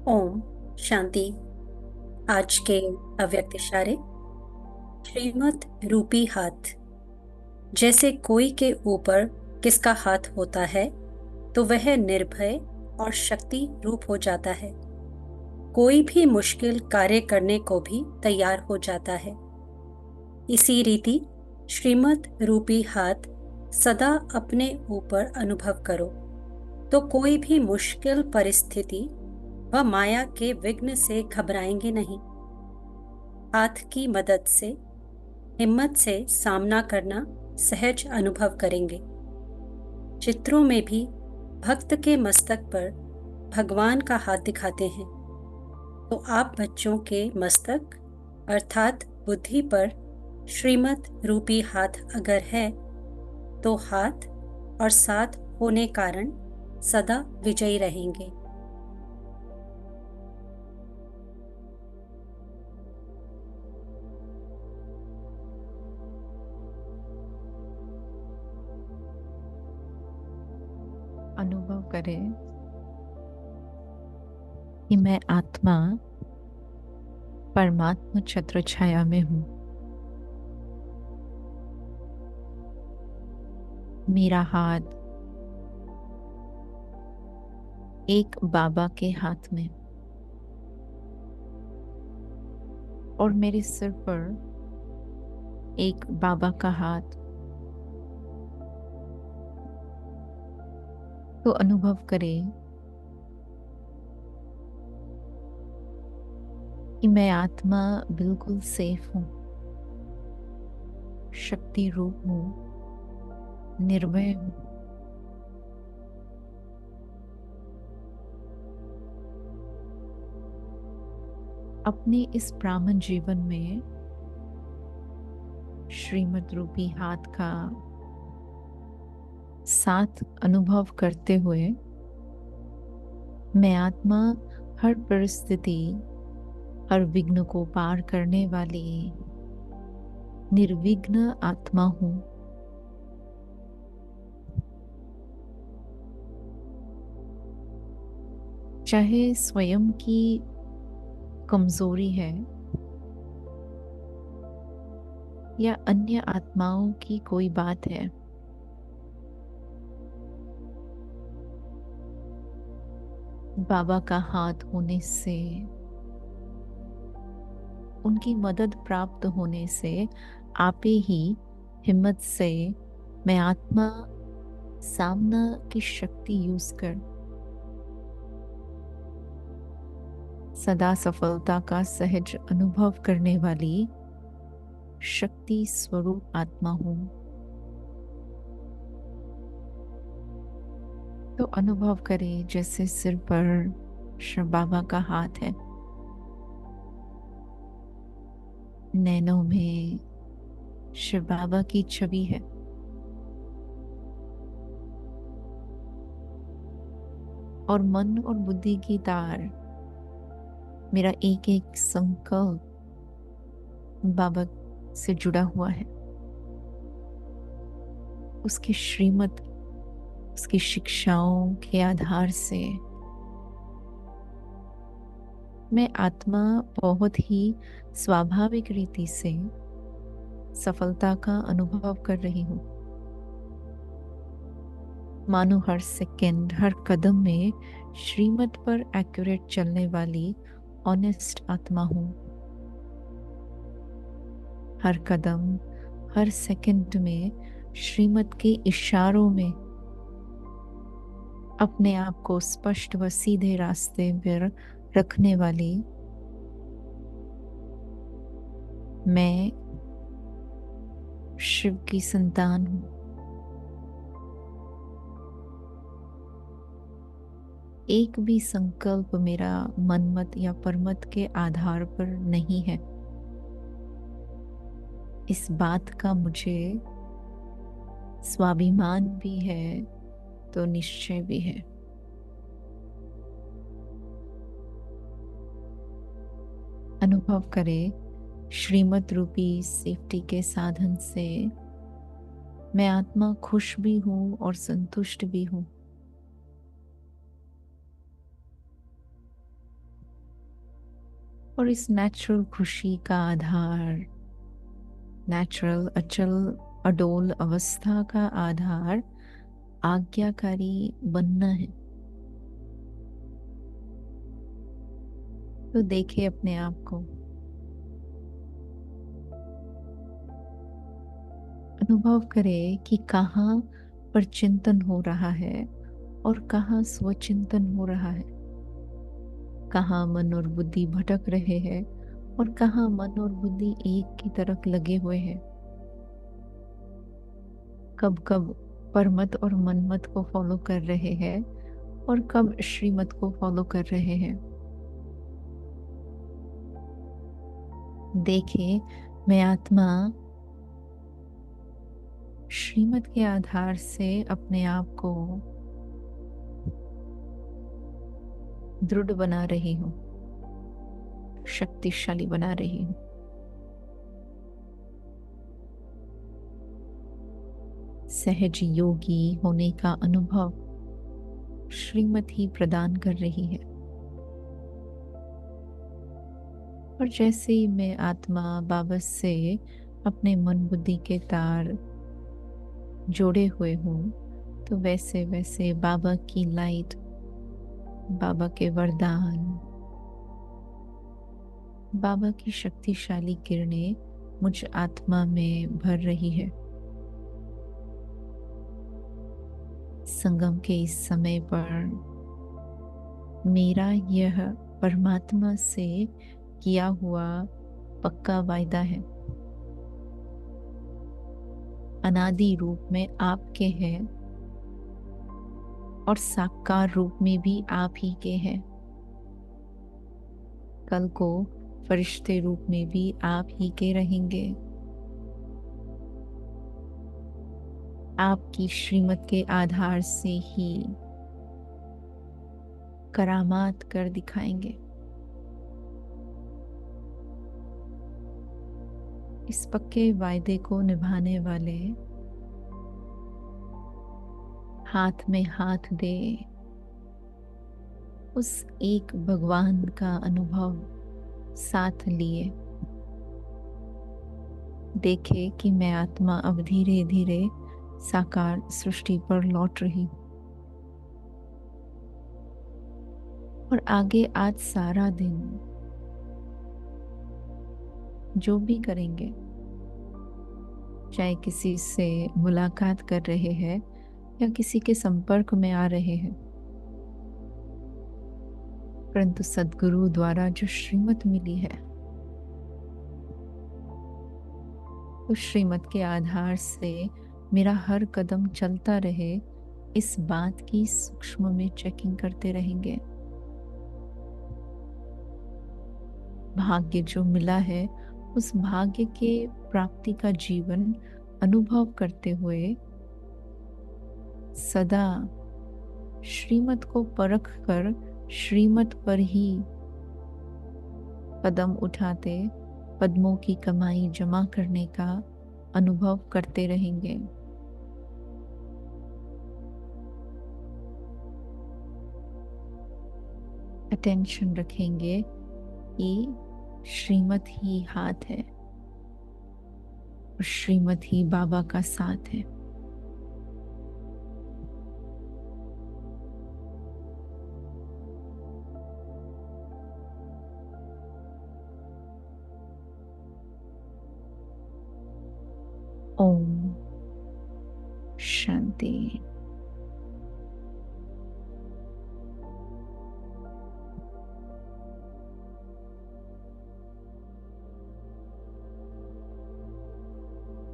ओम शांति। आज के अव्यक्त इशारे। श्रीमत रूपी हाथ। जैसे कोई के ऊपर किसका हाथ होता है तो वह निर्भय और शक्ति रूप हो जाता है। कोई भी मुश्किल कार्य करने को भी तैयार हो जाता है। इसी रीति श्रीमत रूपी हाथ सदा अपने ऊपर अनुभव करो तो कोई भी मुश्किल परिस्थिति व माया के विघ्न से घबराएंगे नहीं। हाथ की मदद से हिम्मत से सामना करना सहज अनुभव करेंगे। चित्रों में भी भक्त के मस्तक पर भगवान का हाथ दिखाते हैं, तो आप बच्चों के मस्तक अर्थात बुद्धि पर श्रीमत रूपी हाथ अगर है तो हाथ और साथ होने कारण सदा विजयी रहेंगे। अनुभव करें कि मैं आत्मा परमात्मा छत्र छाया में हूं। मेरा हाथ एक बाबा के हाथ में और मेरे सिर पर एक बाबा का हाथ। तो अनुभव करें कि मैं आत्मा बिल्कुल सेफ हूं, शक्ति रूप हूं, निर्भय हूं। अपने इस ब्राह्मण जीवन में श्रीमत रूपी हाथ का साथ अनुभव करते हुए मैं आत्मा हर परिस्थिति, हर विघ्न को पार करने वाली निर्विघ्न आत्मा हूं। चाहे स्वयं की कमजोरी है या अन्य आत्माओं की कोई बात है, बाबा का हाथ होने से, उनकी मदद प्राप्त होने से आपे ही हिम्मत से मैं आत्मा सामना की शक्ति यूज कर सदा सफलता का सहज अनुभव करने वाली शक्ति स्वरूप आत्मा हूं। तो अनुभव करें जैसे सिर पर शिव बाबा का हाथ है, नैनों में शिव बाबा की छवि है और मन और बुद्धि की तार, मेरा एक एक संकल्प बाबा से जुड़ा हुआ है। उसकी श्रीमत, उसकी शिक्षाओं के आधार से मैं आत्मा बहुत ही स्वाभाविक रीति से सफलता का अनुभव कर रही हूं। मानो हर सेकंड, हर कदम में श्रीमत पर एक्यूरेट चलने वाली ऑनेस्ट आत्मा हूं। हर कदम, हर सेकंड में श्रीमत के इशारों में अपने आप को स्पष्ट व सीधे रास्ते पर रखने वाली मैं शिव की संतान हूं। एक भी संकल्प मेरा मनमत या परमत के आधार पर नहीं है। इस बात का मुझे स्वाभिमान भी है तो निश्चय भी है। अनुभव करें श्रीमत रूपी सेफ्टी के साधन से मैं आत्मा खुश भी हूं और संतुष्ट भी हूं। और इस नेचुरल खुशी का आधार, नेचुरल अचल अडोल अवस्था का आधार आज्ञाकारी बनना है। तो देखिए अपने आप को, अनुभव करें कि कहाँ पर चिंतन हो रहा है और कहाँ स्वचिंतन हो रहा है, कहाँ मन और बुद्धि भटक रहे हैं और कहाँ मन और बुद्धि एक की तरफ लगे हुए हैं। कब कब परमत और मनमत को फॉलो कर रहे हैं और कब श्रीमत को फॉलो कर रहे हैं। देखें, मैं आत्मा श्रीमत के आधार से अपने आप को दृढ़ बना रही हूं, शक्तिशाली बना रही हूं। सहज योगी होने का अनुभव श्रीमत ही प्रदान कर रही है। और जैसे ही मैं आत्मा बाबा से अपने मन बुद्धि के तार जोड़े हुए हूं, तो वैसे वैसे बाबा की लाइट, बाबा के वरदान, बाबा की शक्तिशाली किरणें मुझ आत्मा में भर रही है। संगम के इस समय पर मेरा यह परमात्मा से किया हुआ पक्का वायदा है। अनादि रूप में आपके हैं और साकार रूप में भी आप ही के हैं। कल को फरिश्ते रूप में भी आप ही के रहेंगे। आपकी श्रीमत के आधार से ही करामात कर दिखाएंगे। इस पक्के वायदे को निभाने वाले हाथ में हाथ दे उस एक भगवान का अनुभव साथ लिए। देखे कि मैं आत्मा अब धीरे धीरे साकार सृष्टि पर लौट रही हूं। और आगे आज सारा दिन जो भी करेंगे, चाहे किसी से मुलाकात कर रहे हैं या किसी के संपर्क में आ रहे हैं, परंतु सद्गुरु द्वारा जो श्रीमत मिली है, उस श्रीमत के आधार से मेरा हर कदम चलता रहे, इस बात की सूक्ष्म में चेकिंग करते रहेंगे। भाग्य जो मिला है, उस भाग्य के प्राप्ति का जीवन अनुभव करते हुए सदा श्रीमत को परख कर श्रीमत पर ही कदम उठाते, पद्मों की कमाई जमा करने का अनुभव करते रहेंगे। अटेंशन रखेंगे कि श्रीमत ही हाथ है और श्रीमत ही बाबा का साथ है। ओम शांति।